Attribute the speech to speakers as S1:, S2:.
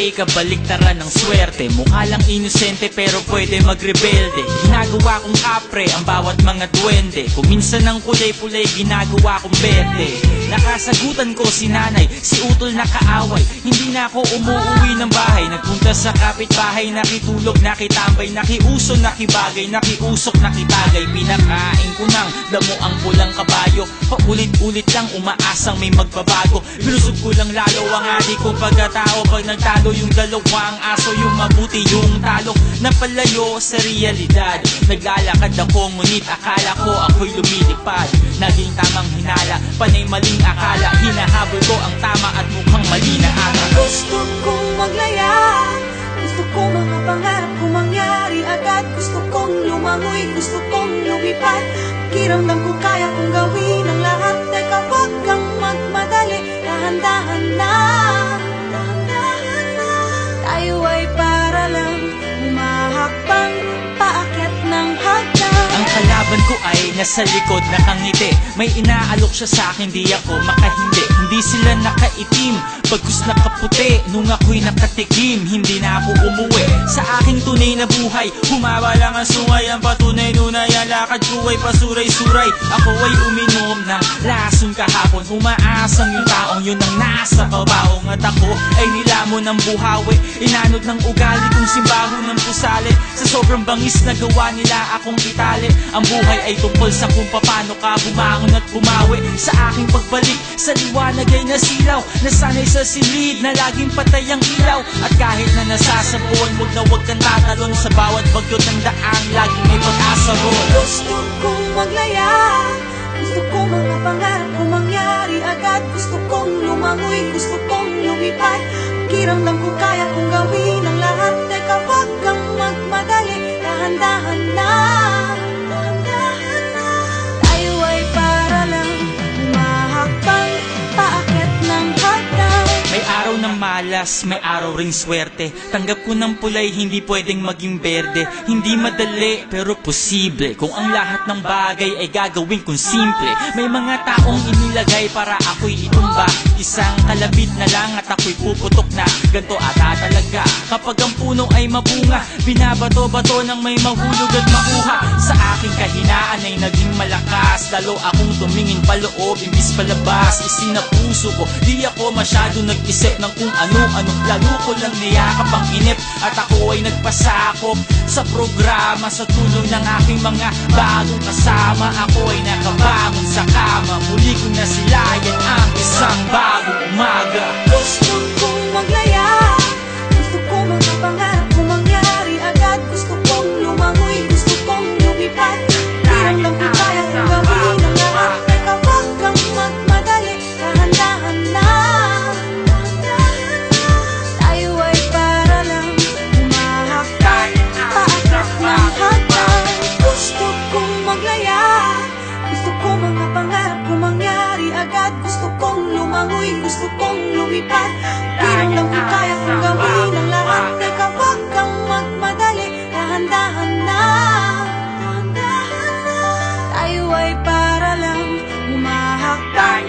S1: ay kabaliktaran ng swerte. Mukha lang inosente pero pwede magrebelde. Ginagawa kong kapre ang bawat mga duwende. Kung minsan ng kulay-pulay ginagawa kong berde. Nakasagutan ko si nanay, si utol na kaaway. Hindi na ako umuwi ng bahay. Nagpunta sa kapitbahay, nakitulog, nakitambay, nakiuso, nakibagay, nakiusok, nakitagay. Pinakain ko ng damo ang pulang kabayo. Paulit-ulit lang umaasang may magbabago. Binusog ko lang lalo ang adik kong pagkatao. Pag nagtalo yung dalawang aso, yung mabuti yung talo. Napalayo sa realidad. Naglalakad ako ngunit akala ko ako'y lumilipad. Naging tamang hinala, panay maling akala. Hinahabol ko ang tama at mukhang mali na ata.
S2: Gusto kong maglaya, gusto kong mga pangarap ko mangyari agad. Gusto kong lumangoy, gusto kong lumipad. Pakiramdam ko kaya kong gawin ang lahat. Teka, wag kang magmadali, dahan-dahan na. Tayo ay para lang humahakbang paakyat ng hagdan.
S1: Ang kalaban ko ay nasa likod nakangiti. May inaalok siya sa akin, di ako makahindi. Hindi sila nakaitim, bagkus nakaputi. Nung ako'y nakatikim, hindi na ako umuwi sa aking tunay na buhay. Humaba lang ang sungay, ang patunay nunay. Ang lakad ko ay pasuray-suray. Ako ay uminom ng lason kahapon. Umaasang yung taong yun ang nasa babaong. At ako ay nilamon ng buhawi. Inanod ng ugali kong simbaho ng pusali. Sa sobrang bangis na gawa nila akong itali. Ang buhay ay tungkol sa kung paano ka bumangon at bumawi. Sa aking pagbalik sa liwanag ay nasilaw. Nasanay sa silid na laging patay ang ilaw. At kahit na nasasabon, wag kang tatalon. Sa bawat bagyot ng daan, laging may pag-asa ron.
S2: Gusto kong maglaya, gusto kong mga pangarap ko mangyari agad. Gusto kong lumangoy, gusto kong lumipad. Pakiramdam ko kaya kong gawin ang lahat. Teka, wag kang magmadali, dahan-dahan na. Tayo ay para lang humahakbang paakyat ng hagdan.
S1: May araw ng malas, may araw ring swerte. Tanggap ko ng pulay, hindi pwedeng maging berde. Hindi madali, pero posible. Kung ang lahat ng bagay ay gagawin kong simple. May mga taong inilagay para ako'y itumba. Isang kalabit na lang at ako'y puputok na. Ganto ata talaga kapag ang puno ay mabunga. Binabato-bato ng may mahulog at makuha. Sa aking kahinaan ay naging malakas. Lalo akong tumingin paloob, imbis palabas. Isinapuso ko, di ako masyado nag-isip ng kung ano-ano. Lalo ko lang niyakap ang inip. At ako ay nagpasakop sa programa. Sa tulong ng aking mga bagong kasama, ako ay nakabangon sa kama. Muli ko na silayan ang isang bagong umaga.
S2: Gusto kong maglaya, gusto kong mga pangarap ko mangyari agad. Gusto kong lumangoy, gusto kong lumipad. Pakiramdam ko kaya kong gawin ang lahat. Teka, wag kang magmadali, dahan-dahan na. Tayo ay para lang humahakbang paakyat ng hagdan. Gusto kong maglaya, gusto kong mga pangarap ko mangyari agad. Gusto kong lumangoy, gusto kong lumipad. Pakiramdam ko kaya kong gawin ang lahat. Teka, wag kang magmadali, dahan-dahan na. Tayo ay para lang humahakbang